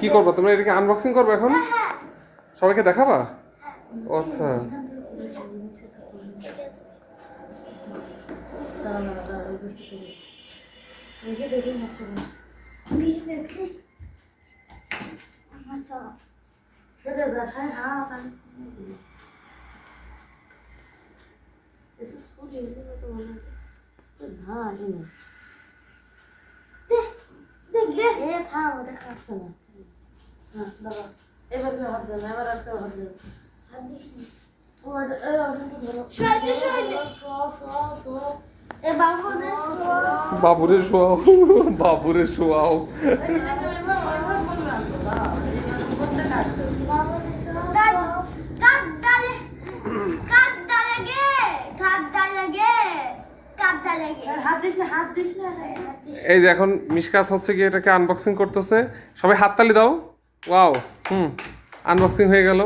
কি করবো তোমরা? এটাকে আনবক্সিং করবে এখন? সবাইকে দেখাবা? ও আচ্ছা, বাবুরে শোয়াও, বাবুরে শোয়াও। এই যে এখন মিশকাত হচ্ছে কি এটাকে আনবক্সিং করতেছে, সবাই হাততালি দাও। ওয়াও, আনবক্সিং হয়ে গেল।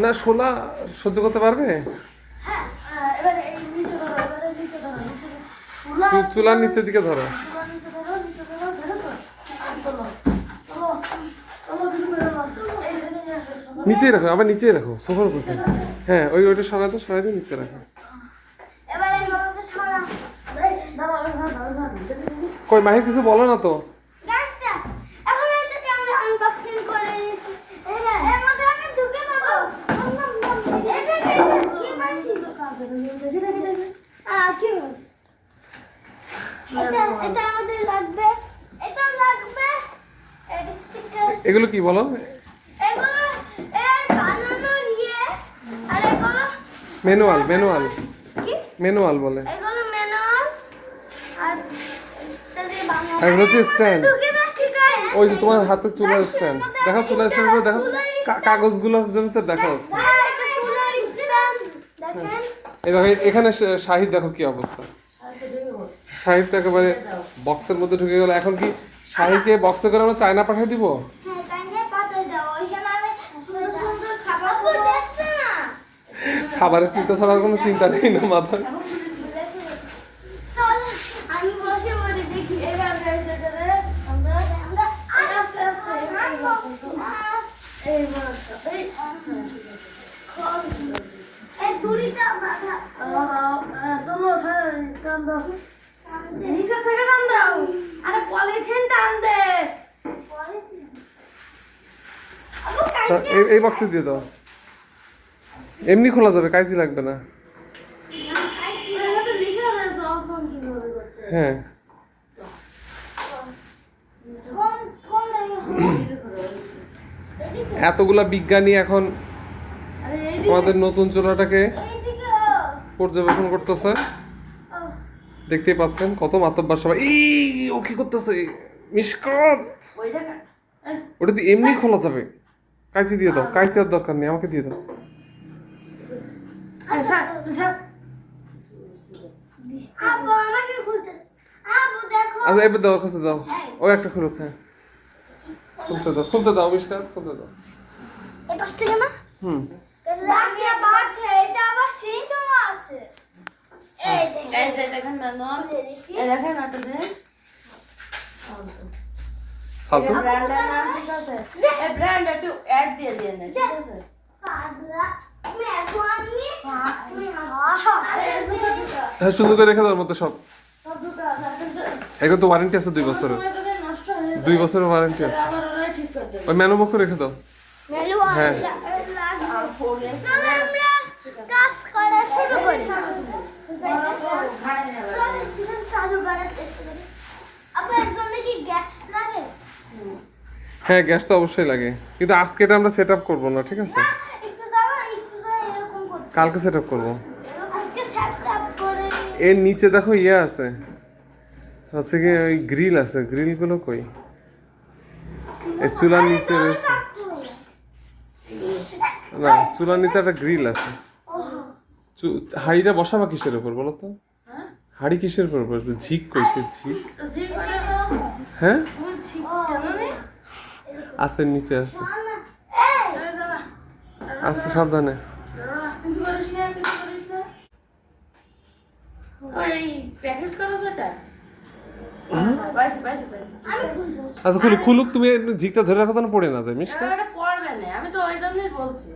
না শোলা সহ্য করতে পারবে? চুলার নিচের দিকে ধরো। নিচেই রাখো, আবার নিচেই রাখো, সোফার উপর। হ্যাঁ, ওইটা সরাই দাও, সরাই দিয়ে নিচে রাখো। কই মাহি কিছু বলো না তো? এগুলো কি বলো? ম্যানুয়াল, ম্যানুয়াল, ম্যানুয়াল বলে। আর এগুলো হচ্ছে স্ট্যান্ড। ওই যে তোমার হাতে চুলার স্ট্যান্ড দেখো, চুলার স্ট্যান্ড দেখো, কাগজগুলোর জন্য তো দেখো। এই দেখো এখানে শাহিদ, দেখো কি অবস্থা। শাহিদ তো একেবারে বক্সের মধ্যে ঢুকে গেল। এখন কি শাহিদকে বক্সে করে আমরা চায়না পাঠিয়ে দিব? খাবারের চিন্তা ছাড়া কোনো চিন্তা নেই না মাথায়। এই বক্সে দিয়ে দাও, এমনি খোলা যাবে, কাইজি লাগবে না। হ্যাঁ, এতগুলা বিজ্ঞানী এখন আমাদের নতুন চুলাটাকে পর্যবেক্ষণ করতেছে। দেখতেই পাচ্ছেন কত মাতব্বর সবাই। ও কি করতেছে মিশকাত? ওটা দিয়ে এমনি খোলা যাবে, কাইচি দিয়ে দাও। কাইচি আর দরকার নেই, আমাকে দিয়ে দাও। আচ্ছা এবার দাও, কাছে দাও, ওই একটা খুলুক। হ্যাঁ, খুলতে দাও, খুলতে দাও মিশকাত, খুলতে দাও। হ্যাঁ, সুন্দর করে রেখে দেওয়ার মতো সব। এখন তো ওয়ারেন্টি আছে 2 বছরের, 2 বছরের ওয়ারেন্টি আছে। ওই মেনু বক্স রেখে দাও। হ্যাঁ, হ্যাঁ গ্যাস তো অবশ্যই লাগে, কিন্তু আজকে এটা আমরা সেট আপ করবো না, ঠিক আছে? কালকে সেট আপ করবো। এর নিচে দেখো ইয়ে আছে, হচ্ছে কি ওই গ্রিল আছে, গ্রিল গুলো কই? এই চুলার নিচে রয়েছে। না, চুলার নিচে একটা গ্রিল আছে। হাঁড়িটা বসাবা কিসের উপর বলো তো? হাঁড়ি কিসের উপর বসবে? ঝিক কইছে ঝিক। হ্যাঁ আছে, নিচে আছে। আস্তে সাবধানে। আচ্ছা খুলুক খুলুক, তুমি ঝিকটা ধরে রাখো যেন পড়ে না যায়। মিষ্টি পড়বে না, আমি তো ওই জন্যই বলছি।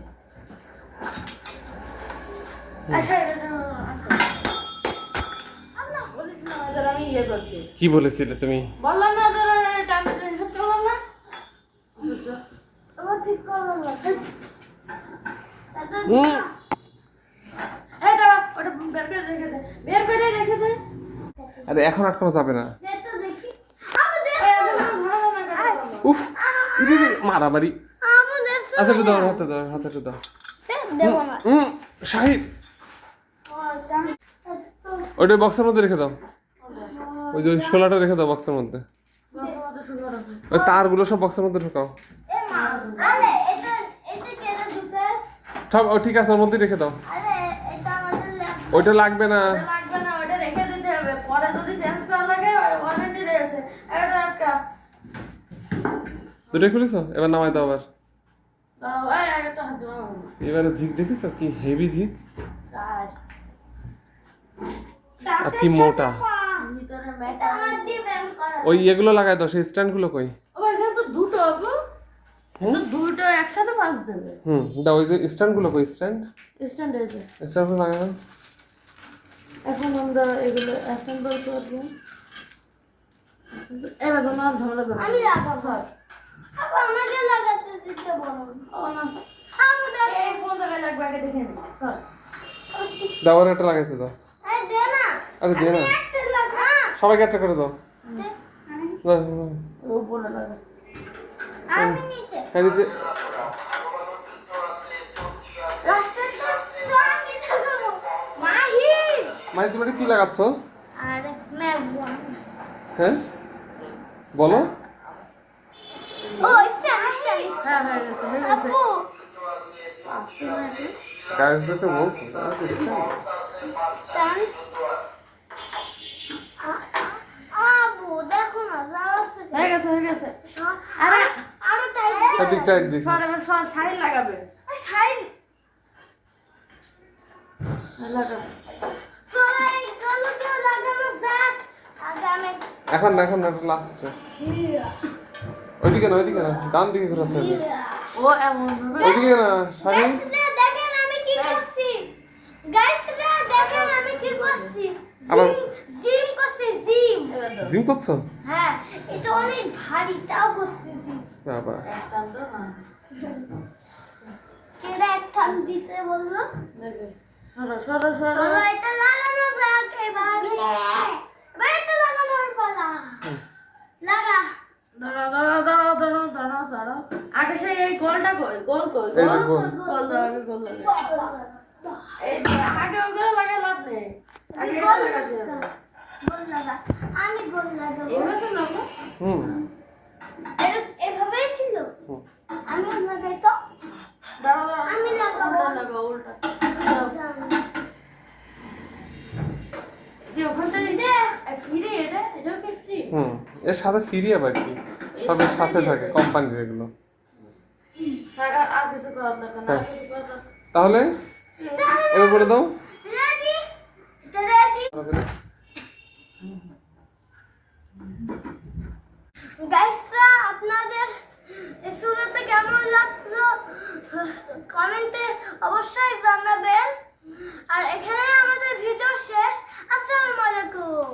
আমি ইয়ে করতে কি বলেছিলে তুমি? বললাম না তোর টানতে সত্যি বললাম না। ঠিক করলাম না। এই দাঁড়া, ওটা বের করে রেখে দে, বের করে রেখে দে। আরে এখন আটকানো যাবে না। দেখি উফ, মারামারি। আচ্ছা একটু দাও, হাতে দাও, হাতে একটু দাও। শাহিদ, ওইটা বক্সের মধ্যে রেখে দাও। ওই যে ওই শোলাটা রেখে দাও বক্সের মধ্যে। ওই তারগুলো সব বক্সের মধ্যে ঢোকাও। সব ঠিক আছে, ওর মধ্যে রেখে দাও। ওইটা লাগবে না। লাগবে না, ওটা রেখে দিতে হবে, পরে যদি চেঞ্জ করা লাগে অলরেডি রয়েছে। এটা আটকা দুটোই খুলেছো? এবার নামাই দাও আবার। দাও, এই আগে তো হাত দাও। এবারে ঝিক দেখেছো কি হেভি ঝিক, চার আর কি মোটা। ভিতরে মেটা দিয়ে ব্যায়াম করা। ওই এগুলো লাগাই দাও, সেই স্ট্যান্ড গুলো কই? ও এখানে তো দুটো হবে, তো দুটো একসাথে পাঁচ দেবে। দাও, ওই যে স্ট্যান্ড গুলো কই? স্ট্যান্ড স্ট্যান্ড আছে, স্ট্যান্ড গুলো লাগাই দাও। এখন আমরা এগুলো অ্যাসেম্বল করব। এবার তো নাম ঝামেলা করব। আমি লাগাবো, আবার আমাকে লাগাতে দিতে বলো। ও না, আমাদের এই কোন জায়গায় লাগবে আগে দেখে নি। দাও, আর একটা লাগাইতে দাও। এই দে না, আরে দে না, একটা লাগা। সবাইকে একটা করে দাও। দাও, দাও। ও বলে লাগা। আমি নিতে হ্যাঁ নিচে। রাস্তাটা তো আমি লাগাবো। মাহি, মাই তুমি এটা কি লাগাচ্ছ? আরে মেবো। হ্যাঁ বলো। ও স্ট্যান্ড হ্যাঁ হয়ে গেছে, হয়ে গেছে। আপু আসলে কি গাইস দেখতে বলছো স্ট্যান্ড আবু দেখো না যাচ্ছে। হয়ে গেছে, হয়ে গেছে। আরে আরো টাইট স্ট্যান্ড ঠিক টাইট দিছি। সর, এবার সর, শাড়ি লাগাবে। শাড়ি লাগাবে। সবাই গলুটা লাগানো যাক। আগে আমি এখন না, এখন না, লাস্টে। ওইদিকে না, ওইদিকে না, ডান দিকে ঘোরাতে হবে। ও এমন ভাবে ওইদিকে না, শাড়ি। দেখেন আমি কি করছি। গাইসরা দেখেন আমি কি করছি। আবার জিম করছি, জিম। জিম করছো? হ্যাঁ, এটা অনেক ভারী, তাও করছি জিম। বাবা, একটা তো না। কেডা একটা দিতে বললো? দেখে সরো সরো সরো। সরো, এটা লাগানো যাক এবার। এবার এটা লাগানোর পালা। লাগা। দাঁড়াও দাঁড়াও দাঁড়াও দাঁড়াও দাঁড়াও দাঁড়াও। আগে সেই এই গোলটা কই? গোল কই? এই যে গোল। গোল দাও, আগে গোল লাগা। এই যে আগে ওগুলো লাগাই লাভ নেই। আগে এটা লাগাতে হবে। গোল লাগা। আমি গোল লাগাবো। এভাবে না? এভাবেই ছিল। আমি লাগাই তো। দাঁড়াও দাঁড়াও, আমি লাগাবো। লাগাও উল্টা। কি ওখান থেকে ফ্রি? এটাও কি ফ্রি? এর সাথে ফিরি আবার কি, সবের সাথে থাকে কোম্পানির এগুলো। আর কিছু করার দরকার না। তাহলে এবার বলে দাও। রেডি? এটা রেডি? গাইসরা আপনাদের এই শুরুতে কেমন লাগলো কমেন্টে অবশ্যই জানাবেন। আর এখানে আমাদের ভিডিও শেষ। আসসালামু আলাইকুম।